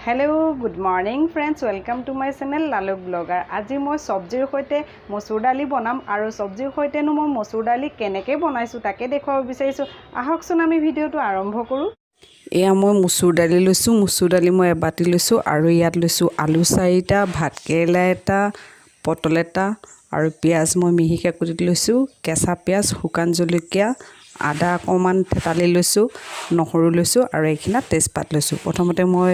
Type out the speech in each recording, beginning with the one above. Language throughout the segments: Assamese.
Hello, good morning friends. Welcome to my channel Laluk Blogger. আজি মই সবজিৰ সৈতে মসুৰ দালি বনাম আৰু সবজিৰ সৈতে মই মসুৰ দালি কেনেকৈ বনাইছো তাকে দেখুৱাব বিচাৰিছো। আহকচোন আমি ভিডিওটো আৰম্ভ কৰো। এয়া মই মসুৰ দালি লৈছো। মসুৰ দালি মই এবাটি লৈছো আৰু ইয়াত লৈছো আলু 4টা, ভাত কেৰেলা এটা, পটল এটা আৰু পিয়াজ মই মিহিকে কুটি লৈছো, কেঁচা পিয়াজ, শুকান জলকীয়া, আদা অকমান থেতালি লৈছো, নহৰু লৈছো আৰু এইখিনা তেজপাত লৈছো। প্ৰথমতে মই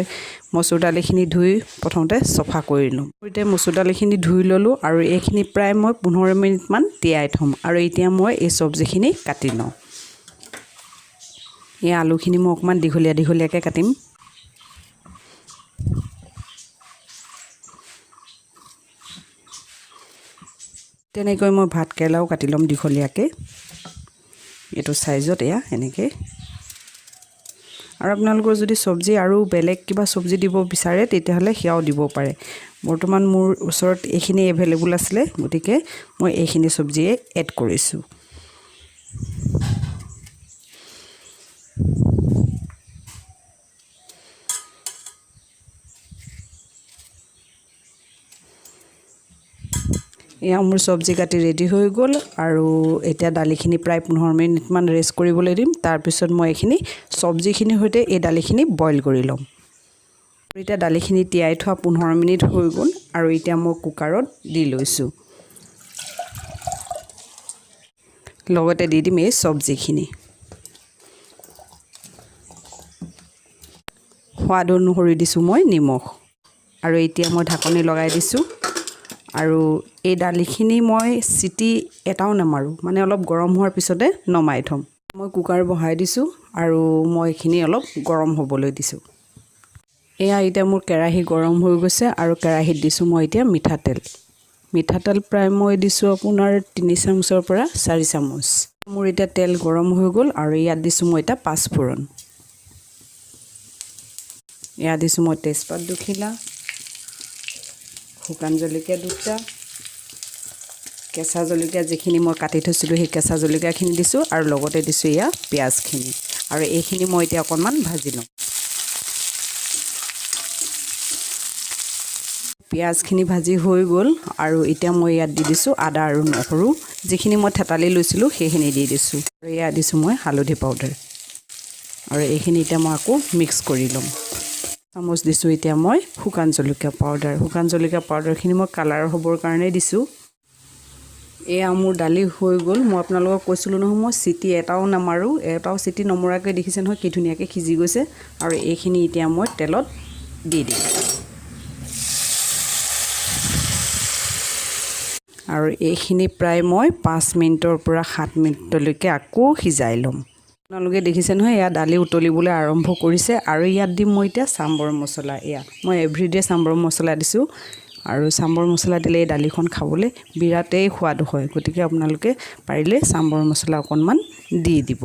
মসুৰ দালিখিনি ধুই প্ৰথমতে সফা কৰি লম। এতিয়া মসুৰ দালিখিনি ধুই ললো আৰু এইখিনি প্ৰায় মই 15 মিনিট মান তিয়াই থম আৰু এতিয়া মই এই সবজিখিনি কাটি লম। এই আলুখিনি মই অকমান দীঘলীয়াকে কাটিম। তেনেকৈ মই ভাত কেৰেলাও কাটি লম দীঘলীয়াকে। এটো সাইজত এয়া এনেকে। আৰু আপোনালোকৰ যদি সবজি আৰু বেলেগ কিবা সবজি দিব বিচাৰে তেতিয়াহলে হিয়াও দিব পাৰে। বৰ্তমান মোৰ ওচৰত এইখিনি এভেইলেবল আছিল গতিকে মই এইখিনি সবজিয়ে এড কৰিছো। এয়া মোৰ সবজি কাটি ৰেডি হৈ গল আৰু এতিয়া দালিখিনি প্ৰায় 15 মিনিট মান ৰেষ্ট কৰিবলৈ দিম। তাৰ পিছত মই এইখিনি সবজিখিনি হৈতে এই দালিখিনি বইল কৰি লম। এতিয়া দালিখিনি তিয়াই থোৱা 15 মিনিট হৈ গল আৰু এতিয়া মই কুকাৰত দি লৈছো। লগতে দি দিম এই সবজিখিনি। সোৱাদ অনুসৰি দিছো মই নিমখ আৰু এতিয়া মই ঢাকনি লগাই দিছো। আৰু এই দালিখিনি মই সিটি এটাও নামাৰো, মানে অলপ গৰম হোৱাৰ পিছতে নমাই থম। মই কুকাৰ বহাই দিছো আৰু মই এইখিনি অলপ গৰম হ'বলৈ দিছো। এয়া এতিয়া মোৰ কেৰাহী গৰম হৈ গৈছে আৰু কেৰাহীত দিছো মই এতিয়া মিঠাতেল। মিঠাতেল প্ৰায় মই দিছো আপোনাৰ 3 চামুচৰ পৰা 4 চামুচ। মোৰ এতিয়া তেল গৰম হৈ গল আৰু ইয়াত দিছো মই এটা পাঁচফোৰণ। ইয়াত দিছো মই তেজপাত দুখিলা, শুকান জলকীয়া দুটা, কেঁচা জলকীয়া যিখিনি মই কাটি থৈছিলো সেই কেঁচা জলকীয়াখিনি দিছো আৰু লগতে দিছো ইয়া পিয়াজখিনি আৰু এইখিনি মই এতিয়া অকণমান ভাজি লম। পিয়াজখিনি ভাজি হৈ গল আৰু এতিয়া মই ইয়াত দি দিছো আদা আৰু নহৰু যিখিনি মই থেতালি লৈছিলো সেইখিনি দি দিছো। আৰু ইয়াত দিছো মই হালধি পাউডাৰ আৰু এইখিনি এতিয়া মই আকৌ মিক্স কৰি লম। চামুচ দিছো এতিয়া মই শুকান জলকীয়া পাউডাৰ। শুকান জলকীয়া পাউডাৰখিনি মই কালাৰ হ'বৰ কাৰণে দিছো। এয়া মোৰ দালি হৈ গল। মই আপোনালোকক কৈছিলো নহয় মই সিটি এটাও নামাৰো, এটাও সিটি নমৰাকৈ দেখিছে নহয় কি ধুনীয়াকৈ সিজি গৈছে আৰু এইখিনি এতিয়া মই তেলত দি দিম। আৰু এইখিনি প্ৰায় মই 5 মিনিটৰ পৰা 7 মিনিটলৈকে আকৌ সিজাই লম। আপোনালোকে দেখিছে নহয় এয়া দালি উতলিবলৈ আৰম্ভ কৰিছে আৰু ইয়াত দিম মই এতিয়া সাম্বৰ মছলা। এয়া মই এভৰিডে সাম্বৰ মছলা দিছো আৰু সাম্বৰ মছলা দিলে এই দালিখন খাবলৈ বিৰাটেই সোৱাদ হয়। গতিকে আপোনালোকে পাৰিলে সাম্বৰ মছলা অকণমান দি দিব।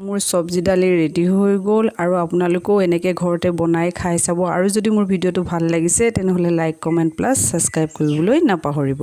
মোৰ সবজি দালি ৰেডি হৈ গল আৰু আপোনালোকেও এনেকৈ ঘৰতে বনাই খাই চাব। আৰু যদি মোৰ ভিডিওটো ভাল লাগিছে তেনেহলে লাইক, কমেন্ট প্লাস সাবস্ক্ৰাইব কৰিবলৈ নাপাহৰিব।